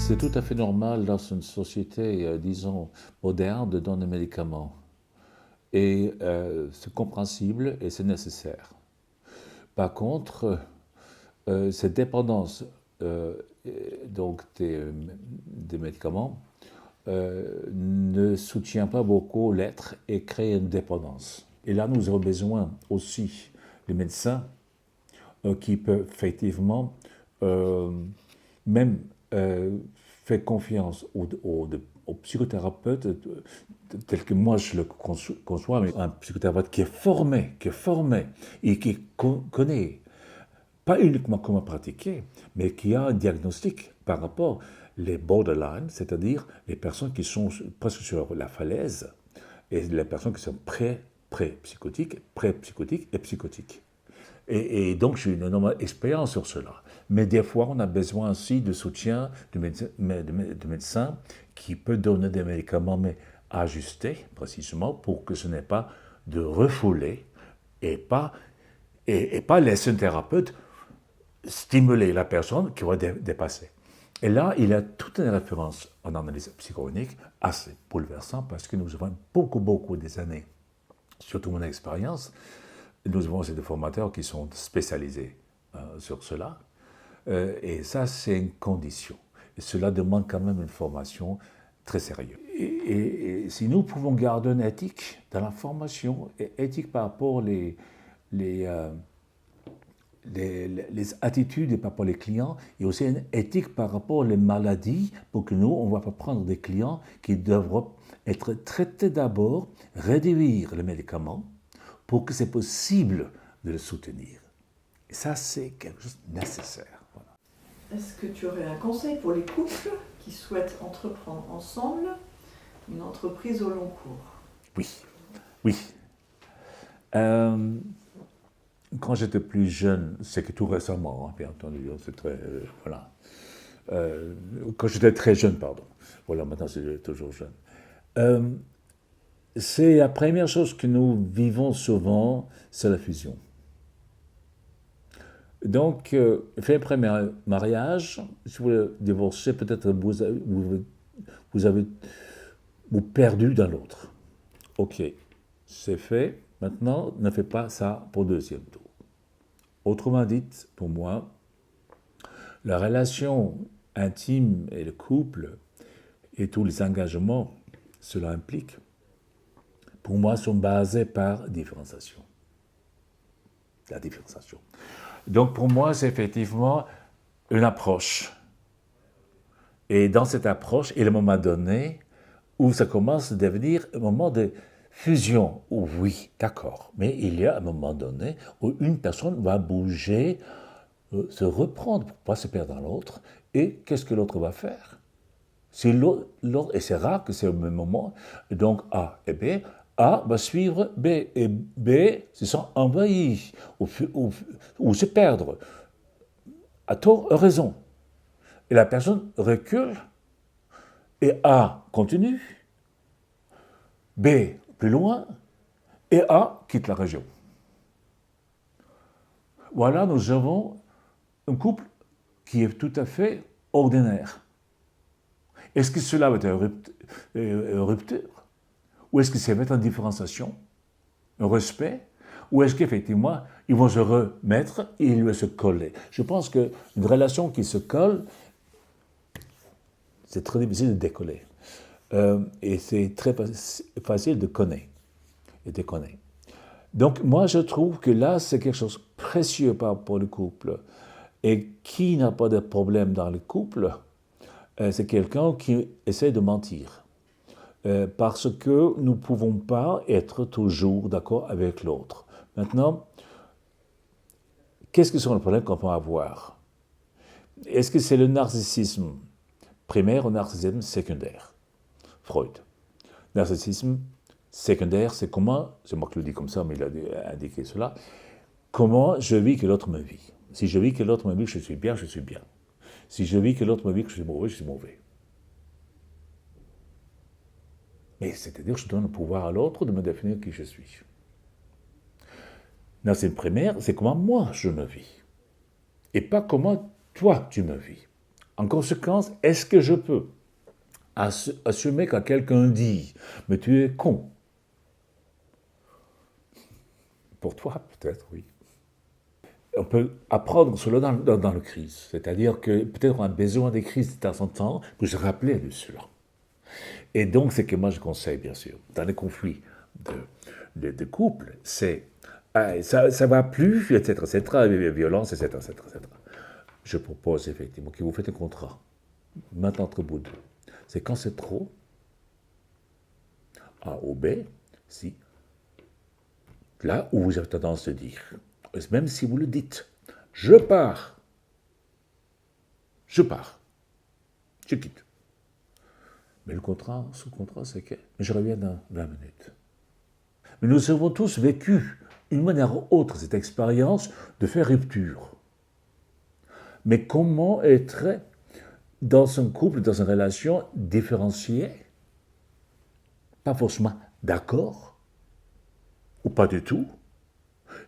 C'est tout à fait normal dans une société, disons, moderne de donner des médicaments. Et c'est compréhensible et c'est nécessaire. Par contre, cette dépendance donc des médicaments ne soutient pas beaucoup l'être et crée une dépendance. Et là, nous avons besoin aussi des médecins qui peuvent effectivement même faire confiance aux psychothérapeutes tel que moi je le conçois, mais un psychothérapeute qui est formé et qui connaît pas uniquement comment pratiquer, mais qui a un diagnostic par rapport les borderline, c'est-à-dire les personnes qui sont presque sur la falaise, et les personnes qui sont pré-psychotiques et psychotiques. Et donc, j'ai une énorme expérience sur cela. Mais des fois, on a besoin aussi de soutien de médecins qui peut donner des médicaments, mais ajustés précisément pour que ce n'est pas de refouler et pas laisser un thérapeute stimuler la personne qui va dépasser. Et là, il y a toute une référence en analyse psychogénique assez bouleversante parce que nous avons beaucoup des années, surtout mon expérience. Nous avons aussi des formateurs qui sont spécialisés sur cela. Et ça, c'est une condition. Et cela demande quand même une formation très sérieuse. Et si nous pouvons garder une éthique dans la formation, et éthique par rapport les attitudes par rapport aux clients, et aussi une éthique par rapport aux maladies, pour que nous, on ne va pas prendre des clients qui devront être traités d'abord, réduire les médicaments, pour que c'est possible de le soutenir. Et ça, c'est quelque chose de nécessaire. Voilà. Est-ce que tu aurais un conseil pour les couples qui souhaitent entreprendre ensemble une entreprise au long cours? Oui. Quand j'étais plus jeune, c'est que tout récemment, hein, bien entendu, c'est très... voilà. Quand j'étais très jeune, pardon. Voilà, maintenant, c'est toujours jeune. C'est la première chose que nous vivons souvent, c'est la fusion. Donc, fait un premier mariage, si vous voulez divorcer, peut-être vous avez perdu dans l'autre. Ok, c'est fait. Maintenant, ne faites pas ça pour le deuxième tour. Autrement dit, pour moi, la relation intime et le couple et tous les engagements cela implique, pour moi, sont basés par différenciation. La différenciation. Donc, pour moi, c'est effectivement une approche. Et dans cette approche, il y a un moment donné où ça commence à devenir un moment de fusion. Où oui, d'accord. Mais il y a un moment donné où une personne va bouger, se reprendre pour ne pas se perdre dans l'autre. Et qu'est-ce que l'autre va faire? C'est l'autre, et c'est rare que c'est au même moment. Donc, A et B. A va suivre B, et B se sent envahi, ou se perdre, à tort, à raison. Et la personne recule, et A continue, B plus loin, et A quitte la région. Voilà, nous avons un couple qui est tout à fait ordinaire. Est-ce que cela va être une rupture? Ou est-ce que ça va être une différenciation, un respect? Ou est-ce qu'effectivement, ils vont se remettre et ils vont se coller? Je pense qu'une relation qui se colle, c'est très difficile de décoller. Et c'est très facile de connaître et déconner. Donc moi, je trouve que là, c'est quelque chose de précieux par rapport au couple. Et qui n'a pas de problème dans le couple, c'est quelqu'un qui essaie de mentir. Parce que nous ne pouvons pas être toujours d'accord avec l'autre. Maintenant, qu'est-ce que sont les problèmes qu'on peut avoir? Est-ce que c'est le narcissisme primaire ou le narcissisme secondaire? Freud. Narcissisme secondaire, c'est comment, c'est moi qui le dis comme ça, mais il a indiqué cela, comment je vis que l'autre me vit. Si je vis que l'autre me vit que je suis bien, je suis bien. Si je vis que l'autre me vit que je suis mauvais, je suis mauvais. Mais c'est-à-dire que je donne le pouvoir à l'autre de me définir qui je suis. Narcissisme primaire, c'est comment moi je me vis. Et pas comment toi tu me vis. En conséquence, est-ce que je peux assumer quand quelqu'un dit « mais tu es con ». Pour toi, peut-être, oui. On peut apprendre cela dans le crise. C'est-à-dire que peut-être on a besoin des crises de temps en temps pour se rappeler de cela. Et donc, ce que moi je conseille, bien sûr, dans les conflits de couple, c'est ça va plus, etc., violence, etc., etc., etc. Je propose effectivement que vous faites un contrat, maintenant entre vous deux. C'est quand c'est trop, A ou B, si, là où vous avez tendance à dire, même si vous le dites, je pars, je quitte. Mais sous contrat, c'est que je reviens dans 20 minutes. Mais nous avons tous vécu, d'une manière ou autre, cette expérience de faire rupture. Mais comment être dans un couple, dans une relation différenciée, pas forcément d'accord, ou pas du tout,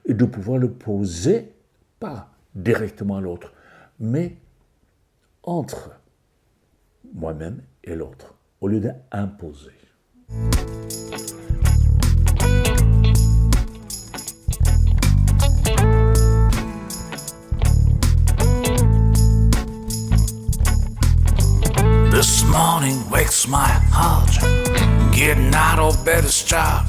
et de pouvoir le poser, pas directement à l'autre, mais entre moi-même et l'autre, au lieu d'imposer. This morning wakes my heart, getting out of bed is start.